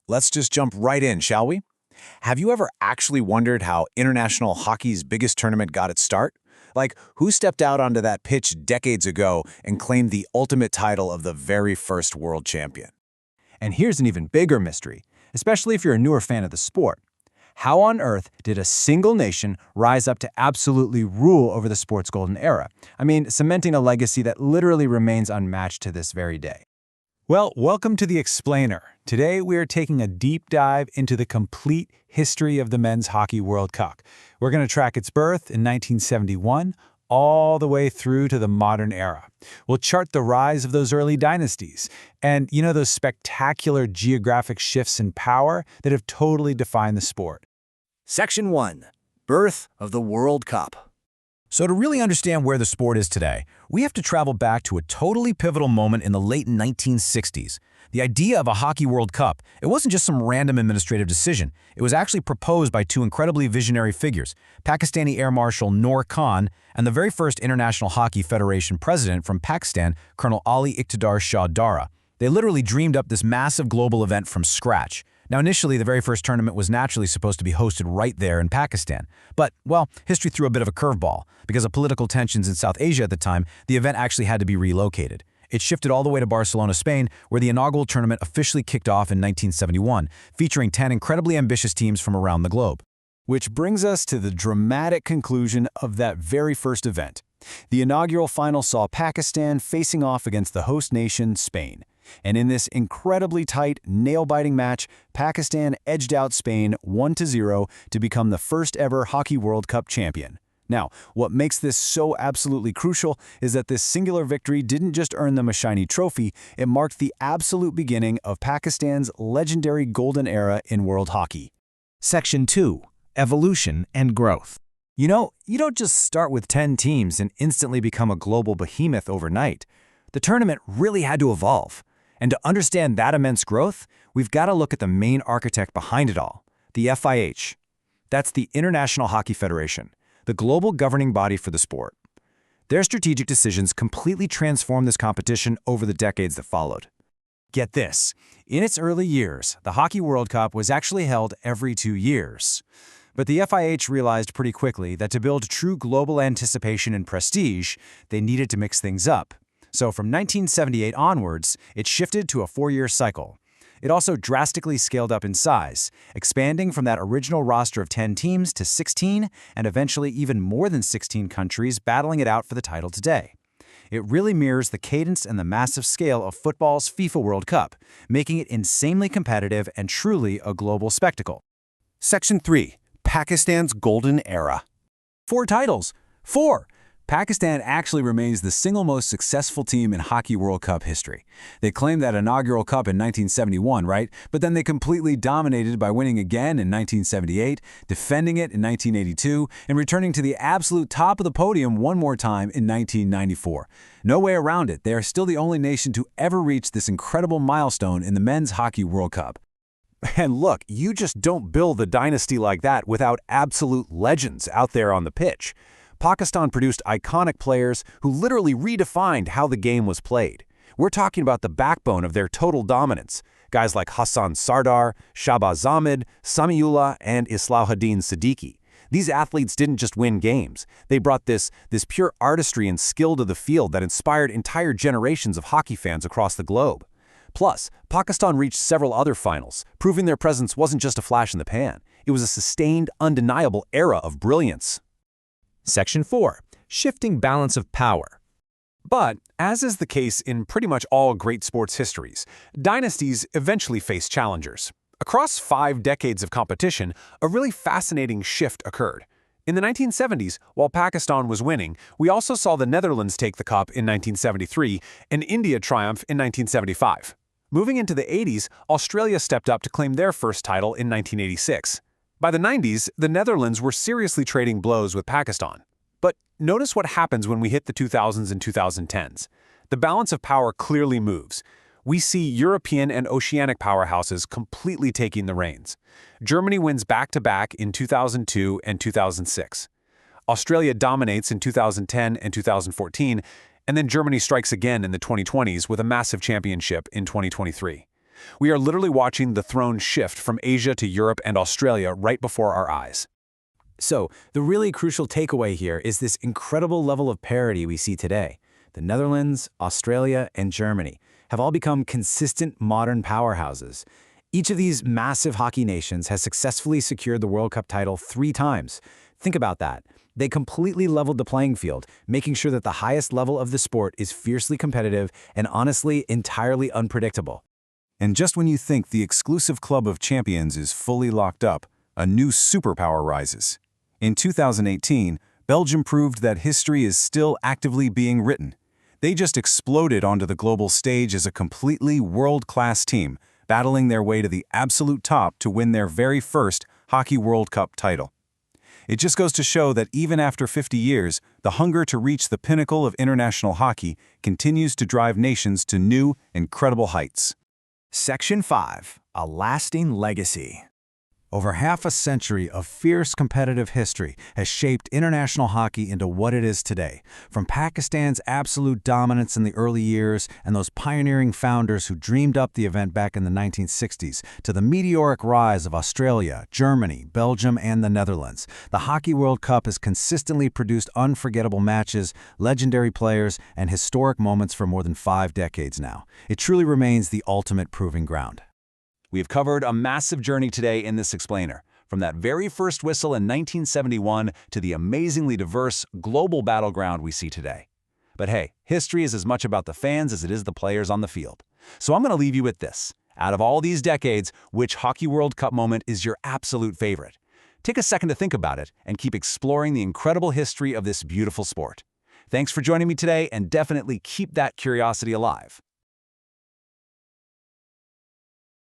let's just jump right in, shall we? Have you ever actually wondered how international hockey's biggest tournament got its start? Like, who stepped out onto that pitch decades ago and claimed the ultimate title of the very first world champion? And here's an even bigger mystery, especially if you're a newer fan of the sport. How on earth did a single nation rise up to absolutely rule over the sport's golden era? I mean, cementing a legacy that literally remains unmatched to this very day. Well, welcome to The Explainer. Today we are taking a deep dive into the complete history of the Men's Hockey World Cup. We're going to track its birth in 1971 all the way through to the modern era. We'll chart the rise of those early dynasties and, those spectacular geographic shifts in power that have totally defined the sport. Section 1. Birth of the World Cup. So to really understand where the sport is today, we have to travel back to a totally pivotal moment in the late 1960s. The idea of a Hockey World Cup, it wasn't just some random administrative decision. It was actually proposed by two incredibly visionary figures, Pakistani Air Marshal Noor Khan and the very first International Hockey Federation president from Pakistan, Colonel Ali Iqtidar Shah Dara. They literally dreamed up this massive global event from scratch. Now, initially, the very first tournament was naturally supposed to be hosted right there in Pakistan. But, well, history threw a bit of a curveball. Because of political tensions in South Asia at the time, the event actually had to be relocated. It shifted all the way to Barcelona, Spain, where the inaugural tournament officially kicked off in 1971, featuring 10 incredibly ambitious teams from around the globe. Which brings us to the dramatic conclusion of that very first event. The inaugural final saw Pakistan facing off against the host nation, Spain. And in this incredibly tight, nail-biting match, Pakistan edged out Spain 1-0 to become the first ever Hockey World Cup champion. Now, what makes this so absolutely crucial is that this singular victory didn't just earn them a shiny trophy, it marked the absolute beginning of Pakistan's legendary golden era in world hockey. Section 2. Evolution and Growth. You don't just start with 10 teams and instantly become a global behemoth overnight. The tournament really had to evolve. And to understand that immense growth, we've got to look at the main architect behind it all, the FIH. That's the International Hockey Federation, the global governing body for the sport. Their strategic decisions completely transformed this competition over the decades that followed. Get this, in its early years, the Hockey World Cup was actually held every 2 years. But the FIH realized pretty quickly that to build true global anticipation and prestige, they needed to mix things up. So from 1978 onwards, it shifted to a 4-year cycle. It also drastically scaled up in size, expanding from that original roster of 10 teams to 16 and eventually even more than 16 countries battling it out for the title today. It really mirrors the cadence and the massive scale of football's FIFA World Cup, making it insanely competitive and truly a global spectacle. Section 3. Pakistan's Golden Era. 4 titles. 4! Pakistan actually remains the single most successful team in Hockey World Cup history. They claimed that inaugural cup in 1971, right? But then they completely dominated by winning again in 1978, defending it in 1982, and returning to the absolute top of the podium one more time in 1994. No way around it, they are still the only nation to ever reach this incredible milestone in the Men's Hockey World Cup. And look, you just don't build a dynasty like that without absolute legends out there on the pitch. Pakistan produced iconic players who literally redefined how the game was played. We're talking about the backbone of their total dominance. Guys like Hassan Sardar, Shahbaz Ahmed, Samiullah, and Islahuddin Siddiqui. These athletes didn't just win games. They brought this pure artistry and skill to the field that inspired entire generations of hockey fans across the globe. Plus, Pakistan reached several other finals, proving their presence wasn't just a flash in the pan. It was a sustained, undeniable era of brilliance. Section 4. Shifting balance of power. But, as is the case in pretty much all great sports histories, dynasties eventually face challengers. Across 5 decades of competition, a really fascinating shift occurred. In the 1970s, while Pakistan was winning, we also saw the Netherlands take the cup in 1973 and India triumph in 1975. Moving into the 80s, Australia stepped up to claim their first title in 1986. By the 90s, the Netherlands were seriously trading blows with Pakistan. But notice what happens when we hit the 2000s and 2010s. The balance of power clearly moves. We see European and oceanic powerhouses completely taking the reins. Germany wins back-to-back in 2002 and 2006. Australia dominates in 2010 and 2014, and then Germany strikes again in the 2020s with a massive championship in 2023. We are literally watching the throne shift from Asia to Europe and Australia right before our eyes. So, the really crucial takeaway here is this incredible level of parity we see today. The Netherlands, Australia, and Germany have all become consistent modern powerhouses. Each of these massive hockey nations has successfully secured the World Cup title 3 times. Think about that. They completely leveled the playing field, making sure that the highest level of the sport is fiercely competitive and honestly entirely unpredictable. And just when you think the exclusive club of champions is fully locked up, a new superpower rises. In 2018, Belgium proved that history is still actively being written. They just exploded onto the global stage as a completely world-class team, battling their way to the absolute top to win their very first Hockey World Cup title. It just goes to show that even after 50 years, the hunger to reach the pinnacle of international hockey continues to drive nations to new, incredible heights. Section 5. A lasting legacy. Over half a century of fierce competitive history has shaped international hockey into what it is today. From Pakistan's absolute dominance in the early years and those pioneering founders who dreamed up the event back in the 1960s, to the meteoric rise of Australia, Germany, Belgium, and the Netherlands, the Hockey World Cup has consistently produced unforgettable matches, legendary players, and historic moments for more than 5 decades now. It truly remains the ultimate proving ground. We've covered a massive journey today in this explainer, from that very first whistle in 1971 to the amazingly diverse global battleground we see today. But hey, history is as much about the fans as it is the players on the field. So I'm going to leave you with this. Out of all these decades, which Hockey World Cup moment is your absolute favorite? Take a second to think about it and keep exploring the incredible history of this beautiful sport. Thanks for joining me today, and definitely keep that curiosity alive.